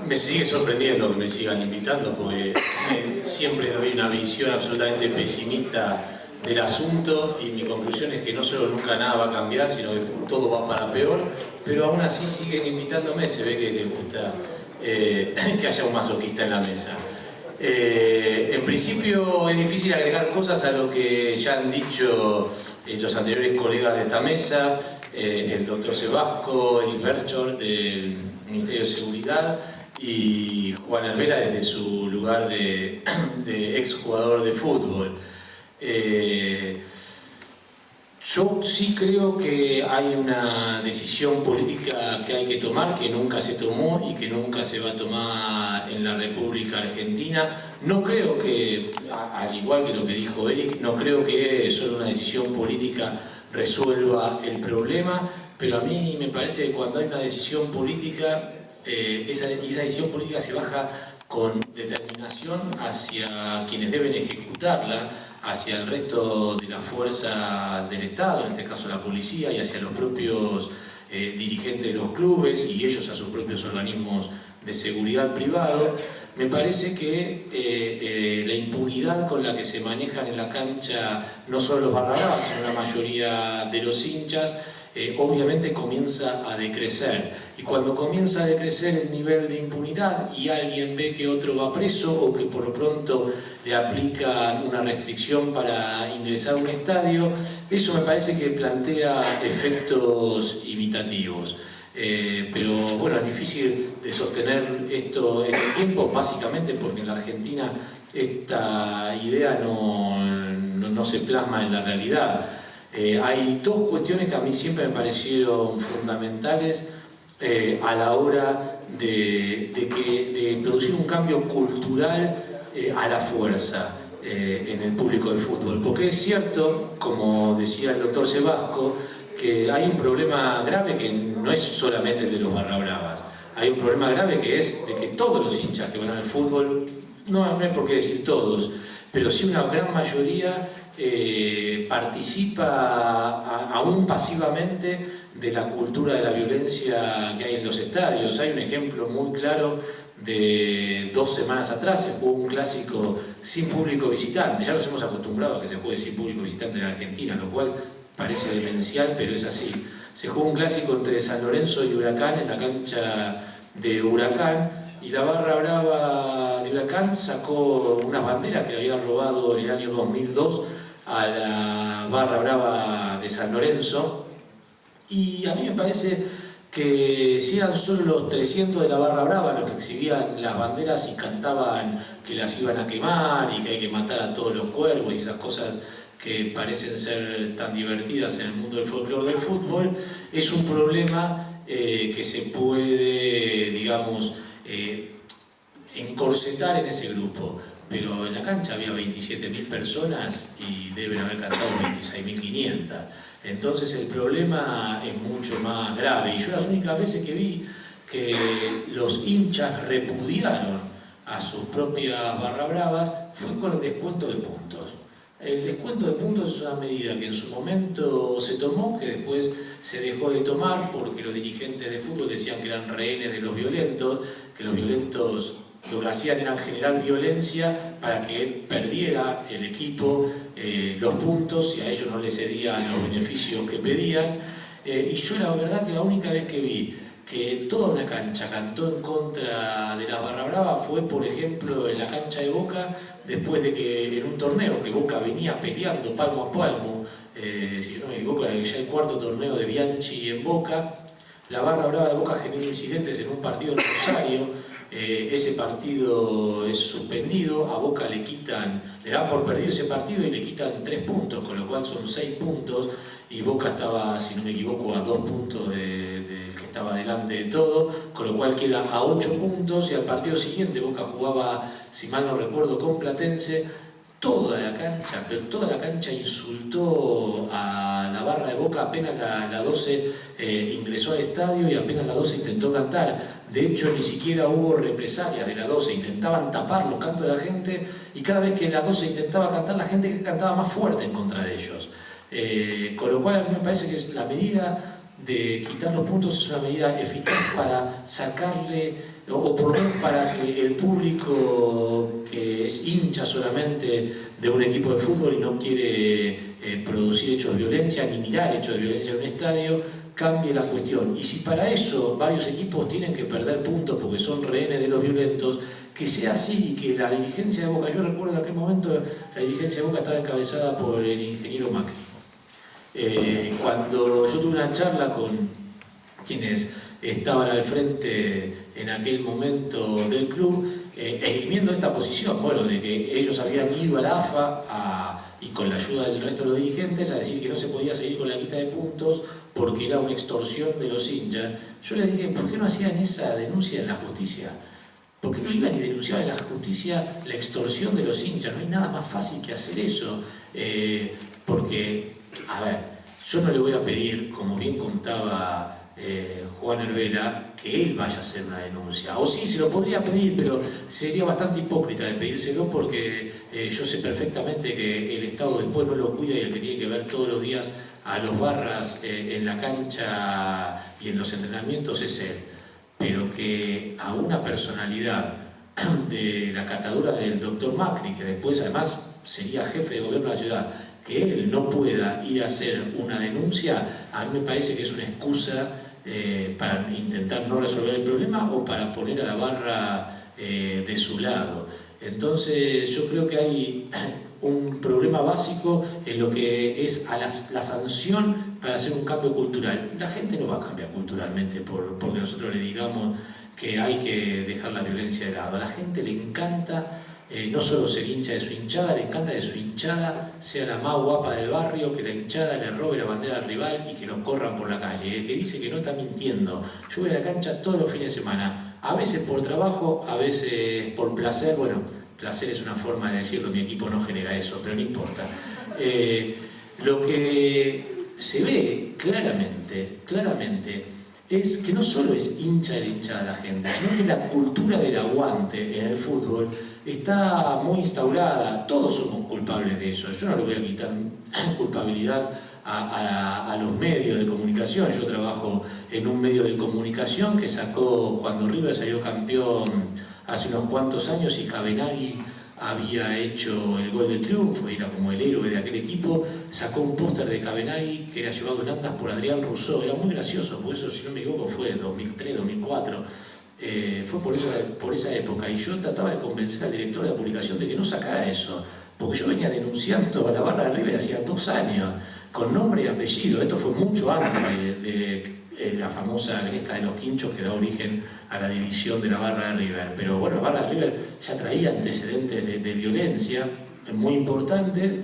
Me sigue sorprendiendo que me sigan invitando porque siempre doy una visión absolutamente pesimista del asunto y mi conclusión es que no solo nunca nada va a cambiar, sino que todo va para peor, pero aún así siguen invitándome, se ve que les gusta que haya un masoquista en la mesa. En principio es difícil agregar cosas a lo que ya han dicho los anteriores colegas de esta mesa, el doctor Sebasco, Eric Berchor del Ministerio de Seguridad y Juan Hervera desde su lugar de exjugador de fútbol. Yo sí creo que hay una decisión política que hay que tomar, que nunca se tomó y que nunca se va a tomar en la República Argentina. No creo que, al igual que lo que dijo Eric, no creo que solo una decisión política resuelva el problema, pero a mí me parece que cuando hay una decisión política, esa decisión política se baja con determinación hacia quienes deben ejecutarla, hacia el resto de la fuerza del Estado, en este caso la policía, y hacia los propios dirigentes de los clubes y ellos a sus propios organismos de seguridad privado. Me parece que la impunidad con la que se manejan en la cancha no solo los barra bravas, sino la mayoría de los hinchas, obviamente comienza a decrecer. Y cuando comienza a decrecer el nivel de impunidad y alguien ve que otro va preso o que por lo pronto le aplican una restricción para ingresar a un estadio, eso me parece que plantea efectos imitativos. Pero bueno, es difícil de sostener esto en el tiempo, básicamente porque en la Argentina esta idea no se plasma en la realidad. Hay dos cuestiones que a mí siempre me parecieron fundamentales a la hora de producir un cambio cultural a la fuerza en el público de fútbol. Porque es cierto, como decía el doctor Sebasco, que hay un problema grave que no es solamente de los barra bravas. Hay un problema grave que es de que todos los hinchas que van al fútbol, no es por qué decir todos, pero sí una gran mayoría participa aún pasivamente de la cultura de la violencia que hay en los estadios. Hay un ejemplo muy claro de 2 semanas atrás, se jugó un clásico sin público visitante. Ya nos hemos acostumbrado a que se juegue sin público visitante en Argentina, lo cual parece demencial, pero es así. Se jugó un clásico entre San Lorenzo y Huracán en la cancha de Huracán, y la barra brava de Huracán sacó unas banderas que le habían robado en el año 2002 a la barra brava de San Lorenzo, y a mí me parece que si eran solo los 300 de la barra brava los que exhibían las banderas y cantaban que las iban a quemar y que hay que matar a todos los cuervos y esas cosas que parecen ser tan divertidas en el mundo del folclore del fútbol, es un problema que se puede, digamos, encorsetar en ese grupo. Pero en la cancha había 27.000 personas y deben haber cantado 26.500. Entonces el problema es mucho más grave. Y yo las únicas veces que vi que los hinchas repudiaron a sus propias barra bravas fue con el descuento de puntos. El descuento de puntos es una medida que en su momento se tomó, que después se dejó de tomar porque los dirigentes de fútbol decían que eran rehenes de los violentos, que los violentos lo que hacían era generar violencia para que perdiera el equipo los puntos y a ellos no les cedían los beneficios que pedían. Y yo la verdad que la única vez que vi que toda una cancha cantó en contra de la barra brava fue, por ejemplo, en la cancha de Boca, después de que en un torneo que Boca venía peleando palmo a palmo, si yo no me equivoco, ya el 4º torneo de Bianchi en Boca, la barra brava de Boca genera incidentes en un partido de Rosario. Ese partido es suspendido, a Boca le dan por perdido ese partido y le quitan 3 puntos, con lo cual son 6 puntos, y Boca estaba, si no me equivoco, a 2 puntos del que estaba delante de todo, con lo cual queda a 8 puntos, y al partido siguiente Boca jugaba, si mal no recuerdo, con Platense. Toda la cancha insultó a la barra de Boca apenas la 12 ingresó al estadio y apenas la 12 intentó cantar. De hecho, ni siquiera hubo represalias de la 12, intentaban tapar los cantos de la gente y cada vez que la 12 intentaba cantar, la gente cantaba más fuerte en contra de ellos. Con lo cual a mí me parece que la medida de quitar los puntos es una medida eficaz para sacarle, o por lo menos para que el público que es hincha solamente de un equipo de fútbol y no quiere producir hechos de violencia ni mirar hechos de violencia en un estadio, cambie la cuestión. Y si para eso varios equipos tienen que perder puntos porque son rehenes de los violentos, que sea así y que la dirigencia de Boca, yo recuerdo en aquel momento la dirigencia de Boca estaba encabezada por el ingeniero Macri. Cuando yo tuve una charla con quienes estaban al frente en aquel momento del club, esgrimiendo esta posición, bueno, de que ellos habían ido a la AFA y con la ayuda del resto de los dirigentes a decir que no se podía seguir con la quita de puntos porque era una extorsión de los hinchas. Yo les dije, ¿por qué no hacían esa denuncia en la justicia? ¿Por qué no iban y denunciaban en la justicia la extorsión de los hinchas? No hay nada más fácil que hacer eso, porque, a ver, yo no le voy a pedir, como bien contaba Juan Herbela, que él vaya a hacer una denuncia. O sí, se lo podría pedir, pero sería bastante hipócrita de pedírselo porque yo sé perfectamente que el Estado después no lo cuida y el que tiene que ver todos los días a los barras en la cancha y en los entrenamientos es él. Pero que a una personalidad de la catadura del doctor Macri, que después además sería jefe de gobierno de la ciudad, que él no pueda ir a hacer una denuncia, a mí me parece que es una excusa para intentar no resolver el problema o para poner a la barra de su lado. Entonces yo creo que hay un problema básico en lo que es a la sanción para hacer un cambio cultural. La gente no va a cambiar culturalmente porque nosotros le digamos que hay que dejar la violencia de lado. A la gente le encanta no solo ser hincha de su hinchada, le encanta que su hinchada sea la más guapa del barrio, que la hinchada le robe la bandera al rival y que lo corran por la calle. El que dice que no está mintiendo. Yo voy a la cancha todos los fines de semana, a veces por trabajo, a veces por placer. Bueno, placer es una forma de decirlo, mi equipo no genera eso, pero no importa. Lo que se ve claramente, es que no solo es hincha de la hinchada la gente, sino que la cultura del aguante en el fútbol está muy instaurada. Todos somos culpables de eso. Yo no le voy a quitar culpabilidad a los medios de comunicación. Yo trabajo en un medio de comunicación que sacó, cuando River salió campeón hace unos cuantos años y Cabenagui había hecho el gol del triunfo, era como el héroe de aquel equipo, sacó un póster de Cabenagui que era llevado en andas por Adrián Rousseau. Era muy gracioso, por eso, si no me equivoco, fue en 2003, 2004. Fue por esa época, y yo trataba de convencer al director de la publicación de que no sacara eso, porque yo venía denunciando a la barra de River hacía 2 años, con nombre y apellido. Esto fue mucho antes de la famosa gresca de los quinchos que da origen a la división de la barra de River. Pero bueno, la barra de River ya traía antecedentes de violencia muy importantes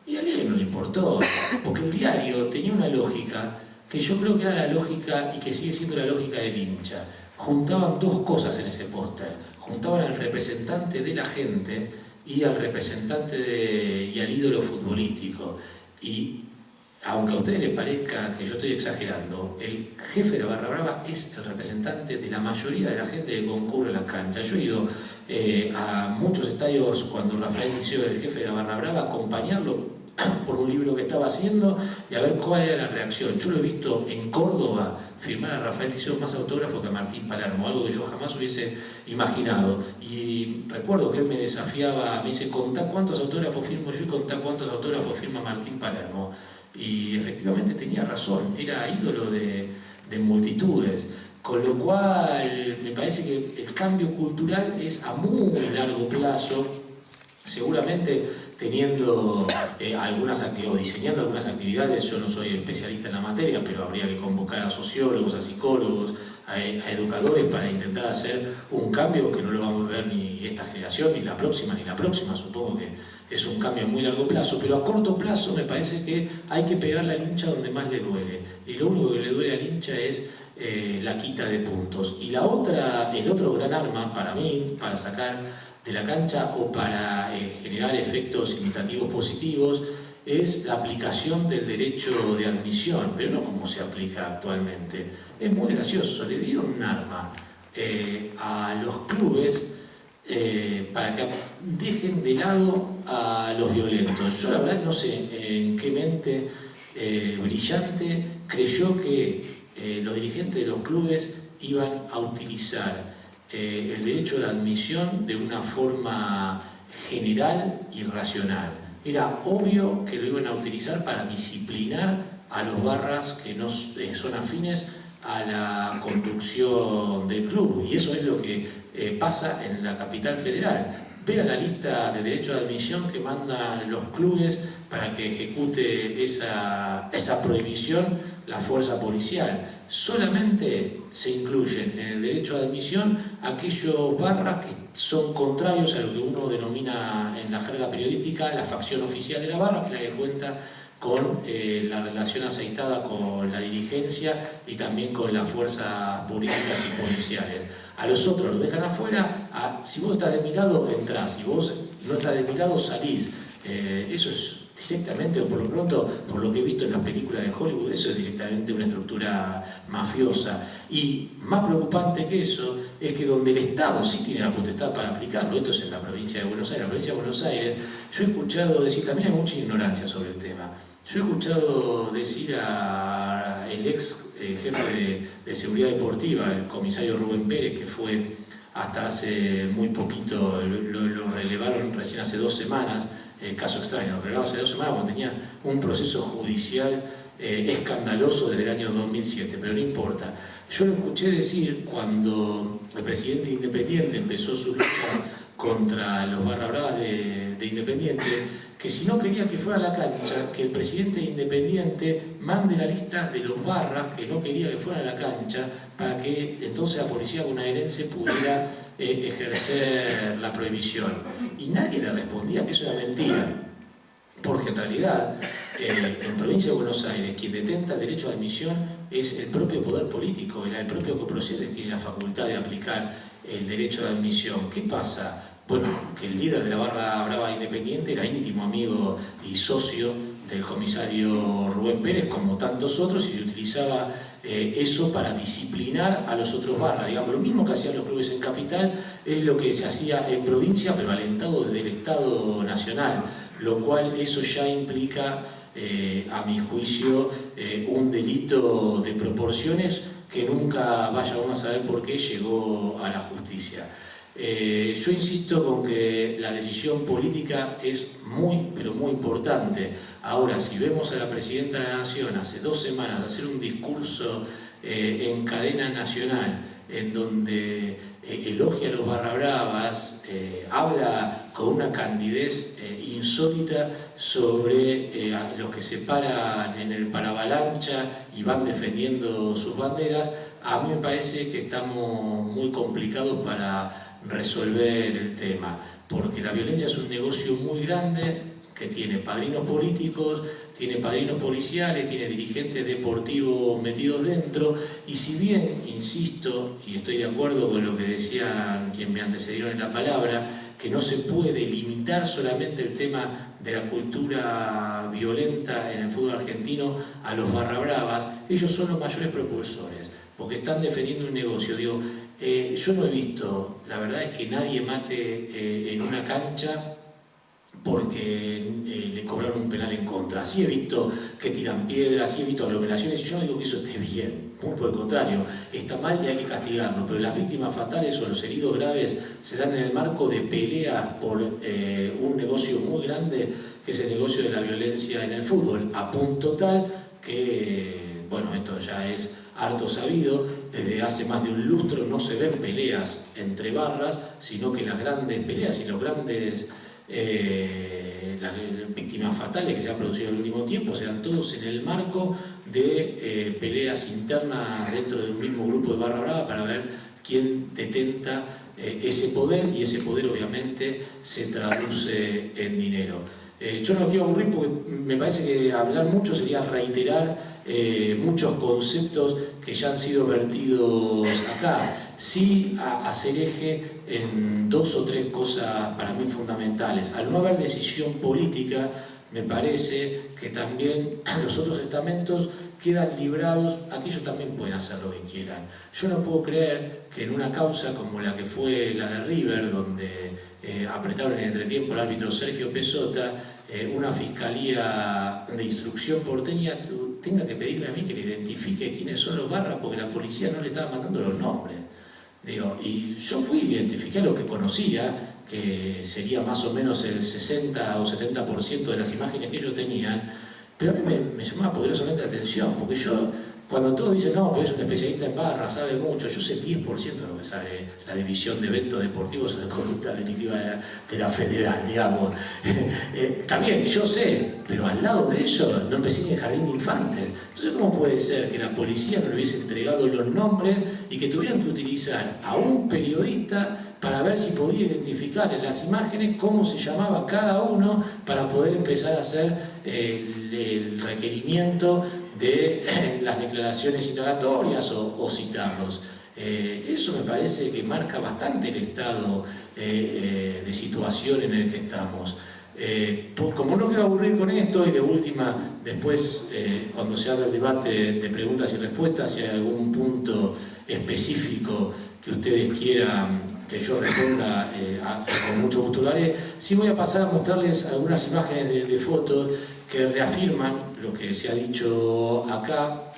y al diario no le importó, porque el diario tenía una lógica que yo creo que era la lógica y que sigue siendo la lógica del hincha. Juntaban 2 cosas en ese póster. Juntaban al representante de la gente y al representante y al ídolo futbolístico. Y aunque a ustedes les parezca que yo estoy exagerando, el jefe de la Barra Brava es el representante de la mayoría de la gente que concurre a las canchas. Yo he ido a muchos estadios cuando Rafael Liceo era el jefe de la Barra Brava, a acompañarlo por un libro que estaba haciendo y a ver cuál era la reacción. Yo lo he visto en Córdoba firmar a Rafael Liceo más autógrafo que a Martín Palermo, algo que yo jamás hubiese imaginado. Y recuerdo que él me desafiaba, me dice, contá cuántos autógrafos firmo yo y contá cuántos autógrafos firma Martín Palermo. Y efectivamente tenía razón, era ídolo de multitudes. Con lo cual me parece que el cambio cultural es a muy largo plazo, seguramente teniendo algunas actividades, o diseñando algunas actividades. Yo no soy especialista en la materia, pero habría que convocar a sociólogos, a psicólogos, a educadores para intentar hacer un cambio que no lo vamos a ver ni esta generación, ni la próxima, supongo que es un cambio a muy largo plazo, pero a corto plazo me parece que hay que pegarle al hincha donde más le duele, y lo único que le duele al hincha es la quita de puntos. Y el otro gran arma para mí, para sacar de la cancha o para generar efectos imitativos positivos, es la aplicación del derecho de admisión, pero no como se aplica actualmente. Es muy gracioso, le dieron un arma a los clubes para que dejen de lado a los violentos. Yo la verdad no sé en qué mente brillante creyó que los dirigentes de los clubes iban a utilizar el derecho de admisión de una forma general y racional. Era obvio que lo iban a utilizar para disciplinar a los barras que no son afines a la conducción del club, y eso es lo que pasa en la capital federal. Vean la lista de derechos de admisión que mandan los clubes para que ejecute esa prohibición la fuerza policial. Solamente se incluyen en el derecho de admisión aquellos barras que son contrarios a lo que uno denomina en la jerga periodística la facción oficial de la barra, que es la que cuenta con la relación aceitada con la dirigencia y también con las fuerzas políticas y policiales. A los otros los dejan afuera, si vos estás de mi lado, entrás, si vos no estás de mi lado, salís. Eso es directamente, o por lo pronto, por lo que he visto en las películas de Hollywood, eso es directamente una estructura mafiosa. Y más preocupante que eso es que donde el Estado sí tiene la potestad para aplicarlo, esto es en la provincia de Buenos Aires. En la provincia de Buenos Aires, yo he escuchado decir, también hay mucha ignorancia sobre el tema, yo he escuchado decir al ex jefe de seguridad deportiva, el comisario Rubén Pérez, que fue hasta hace muy poquito, lo relevaron recién hace 2 semanas, caso extraño, lo relevaron hace 2 semanas cuando tenía un proceso judicial escandaloso desde el año 2007, pero no importa. Yo lo escuché decir cuando el presidente Independiente empezó su lucha contra los barra bravas de Independiente, que si no quería que fuera a la cancha, que el presidente Independiente mande la lista de los barras que no quería que fueran a la cancha, para que entonces la policía bonaerense pudiera ejercer la prohibición. Y nadie le respondía que eso era mentira, porque en realidad en provincia de Buenos Aires quien detenta el derecho de admisión es el propio poder político, el propio Coproceder tiene la facultad de aplicar el derecho de admisión. ¿Qué pasa? Bueno, que el líder de la barra brava Independiente era íntimo amigo y socio del comisario Rubén Pérez, como tantos otros, y se utilizaba eso para disciplinar a los otros barras. Digamos, lo mismo que hacían los clubes en capital es lo que se hacía en provincia, pero alentado desde el Estado Nacional, lo cual eso ya implica, a mi juicio, un delito de proporciones que nunca vaya uno a saber por qué llegó a la justicia. Yo insisto con que la decisión política es muy, pero muy importante. Ahora, si vemos a la Presidenta de la Nación hace 2 semanas hacer un discurso en cadena nacional en donde elogia a los barra bravas, habla con una candidez insólita sobre los que se paran en el paravalancha y van defendiendo sus banderas, a mí me parece que estamos muy complicados para resolver el tema, porque la violencia es un negocio muy grande que tiene padrinos políticos, tiene padrinos policiales, tiene dirigentes deportivos metidos dentro, y si bien, insisto, y estoy de acuerdo con lo que decían quienes me antecedieron en la palabra, que no se puede limitar solamente el tema de la cultura violenta en el fútbol argentino a los barra bravas, ellos son los mayores propulsores, porque están defendiendo un negocio. Digo, yo no he visto, la verdad es que nadie mate en una cancha porque le cobraron un penal en contra. Sí he visto que tiran piedras, sí he visto aglomeraciones, y yo no digo que eso esté bien, muy por el contrario, está mal y hay que castigarlo, pero las víctimas fatales o los heridos graves se dan en el marco de peleas por un negocio muy grande, que es el negocio de la violencia en el fútbol, a punto tal que, bueno, esto ya es harto sabido, desde hace más de un lustro no se ven peleas entre barras, sino que las grandes peleas y los grandes las víctimas fatales que se han producido en el último tiempo se dan todos en el marco de peleas internas dentro de un mismo grupo de barra brava para ver quién detenta ese poder, y ese poder obviamente se traduce en dinero. Yo no los quiero aburrir porque me parece que hablar mucho sería reiterar muchos conceptos que ya han sido vertidos acá. Sí hacer eje en 2 o 3 cosas para mí fundamentales. Al no haber decisión política, me parece que también los otros estamentos quedan librados, aquellos también pueden hacer lo que quieran. Yo no puedo creer que en una causa como la que fue la de River, donde apretaron en el entretiempo al árbitro Sergio Pesota, una fiscalía de instrucción porteña tenga que pedirme a mí que le identifique quiénes son los barras porque la policía no le estaba mandando los nombres. Digo, y yo fui y identifiqué lo que conocía, que sería más o menos el 60 o 70% de las imágenes que ellos tenían, pero a mí me llamaba poderosamente la atención, porque yo, cuando todos dicen, no, pero es un especialista en barra, sabe mucho, yo sé 10% de lo que sabe la división de eventos deportivos o de conducta delictiva de la federal, digamos. También, yo sé, pero al lado de eso no empecé ni en el jardín de infantes. Entonces, ¿cómo puede ser que la policía no le hubiese entregado los nombres y que tuvieran que utilizar a un periodista para ver si podía identificar en las imágenes cómo se llamaba cada uno para poder empezar a hacer el requerimiento de las declaraciones indagatorias o citarlos? Eso me parece que marca bastante el estado de situación en el que estamos. Como no quiero aburrir con esto, y de última, después cuando se abra el debate de preguntas y respuestas, si hay algún punto específico que ustedes quieran que yo responda, con mucho gusto lo haré. Sí voy a pasar a mostrarles algunas imágenes de fotos que reafirman lo que se ha dicho acá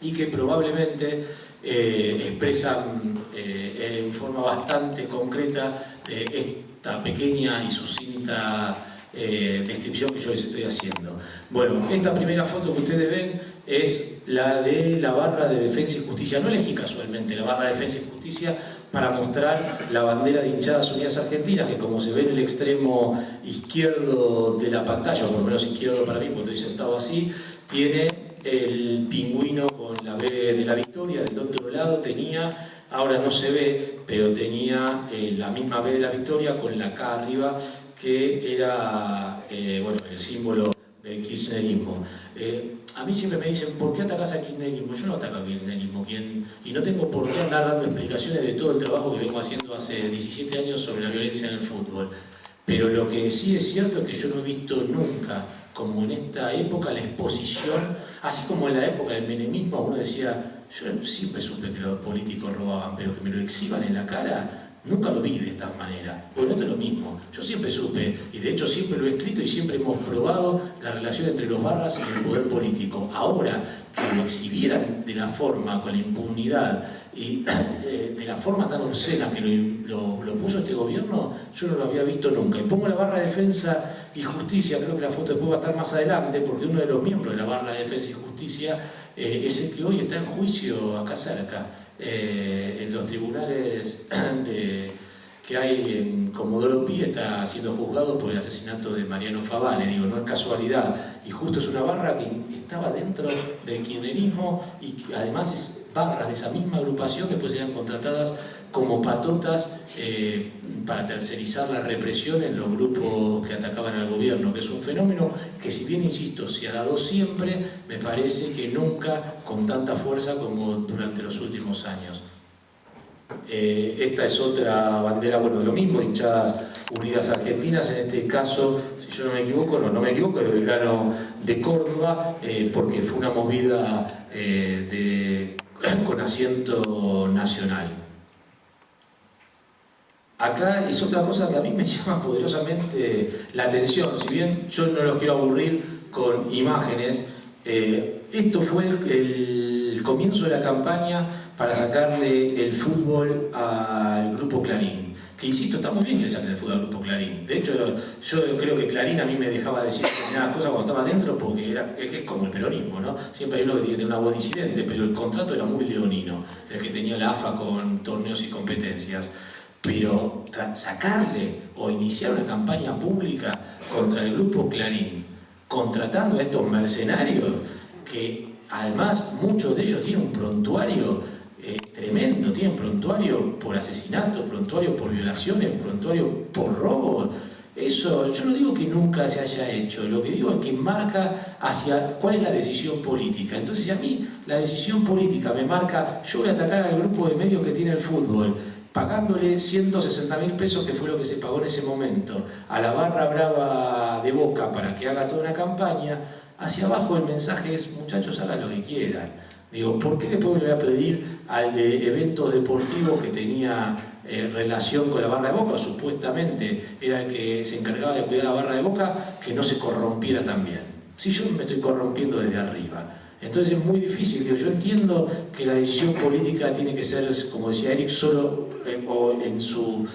y que probablemente expresan en forma bastante concreta esta pequeña y sucinta descripción que yo les estoy haciendo. Bueno, esta primera foto que ustedes ven es la de la barra de Defensa y Justicia. No elegí casualmente la barra de Defensa y Justicia para mostrar la bandera de Hinchadas Unidas Argentinas, que como se ve en el extremo izquierdo de la pantalla, o por lo menos izquierdo para mí, porque estoy sentado así, tiene el pingüino con la B de la Victoria. Del otro lado tenía, ahora no se ve, pero tenía la misma B de la Victoria con la K arriba, que era bueno, el símbolo del kirchnerismo. A mí siempre me dicen, ¿por qué atacás al kirchnerismo? Yo no ataco al kirchnerismo, y no tengo por qué andar dando explicaciones de todo el trabajo que vengo haciendo hace 17 años sobre la violencia en el fútbol. Pero lo que sí es cierto es que yo no he visto nunca, como en esta época, la exposición, así como en la época del menemismo, uno decía, yo siempre supe que los políticos robaban, pero que me lo exhiban en la cara, nunca lo vi de esta manera. Bueno, esto es lo mismo. Yo siempre supe, y de hecho siempre lo he escrito y siempre hemos probado la relación entre los barras y el poder político. Ahora, que lo exhibieran de la forma, con la impunidad y de la forma tan obscena que lo puso este gobierno, yo no lo había visto nunca. Y pongo la barra de Defensa y Justicia, creo que la foto después va a estar más adelante, porque uno de los miembros de la barra de Defensa y Justicia es el que hoy está en juicio acá cerca, en los tribunales que hay en Comodoro Pi. Está siendo juzgado por el asesinato de Mariano Favale. Digo, no es casualidad, y justo es una barra que estaba dentro del kirchnerismo y que además es barra de esa misma agrupación que después eran contratadas como patotas para tercerizar la represión en los grupos que atacaban al gobierno, que es un fenómeno que, si bien insisto, se ha dado siempre, me parece que nunca con tanta fuerza como durante los últimos años. Esta es otra bandera, bueno, de lo mismo, Hinchadas Unidas Argentinas, en este caso, si yo no me equivoco, no me equivoco, es de Belgrano de Córdoba, porque fue una movida con asiento nacional. Acá es otra cosa que a mí me llama poderosamente la atención, si bien yo no los quiero aburrir con imágenes. Esto fue el comienzo de la campaña para sacarle el fútbol al Grupo Clarín, que insisto, está muy bien que le saquen el fútbol al Grupo Clarín. De hecho, yo creo que Clarín a mí me dejaba decir determinadas cosas cuando estaba adentro, porque es como el peronismo, ¿no? Siempre hay uno que tiene que tener una voz disidente, pero el contrato era muy leonino, el que tenía la AFA con torneos y competencias. Pero sacarle o iniciar una campaña pública contra el Grupo Clarín, contratando a estos mercenarios, que además muchos de ellos tienen un prontuario tremendo, tienen prontuario por asesinato, prontuario por violaciones, prontuario por robo. Eso, yo no digo que nunca se haya hecho, lo que digo es que marca hacia cuál es la decisión política. Entonces, si a mí la decisión política me marca, yo voy a atacar al grupo de medios que tiene el fútbol, pagándole 160.000 pesos, que fue lo que se pagó en ese momento, a la barra brava de Boca para que haga toda una campaña, hacia abajo el mensaje es, muchachos, hagan lo que quieran. Digo, ¿por qué después le voy a pedir al de eventos deportivos, que tenía relación con la barra de Boca, o supuestamente era el que se encargaba de cuidar la barra de Boca, que no se corrompiera también? Si yo me estoy corrompiendo desde arriba, Entonces es muy difícil. Yo entiendo que la decisión política tiene que ser, como decía Eric, solo o en su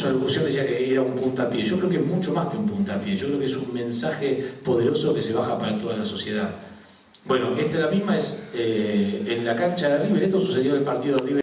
alocución decía que era un puntapié. Yo creo que es mucho más que un puntapié. Yo creo que es un mensaje poderoso que se baja para toda la sociedad. Bueno, la misma es en la cancha de River. Esto sucedió en el partido de River.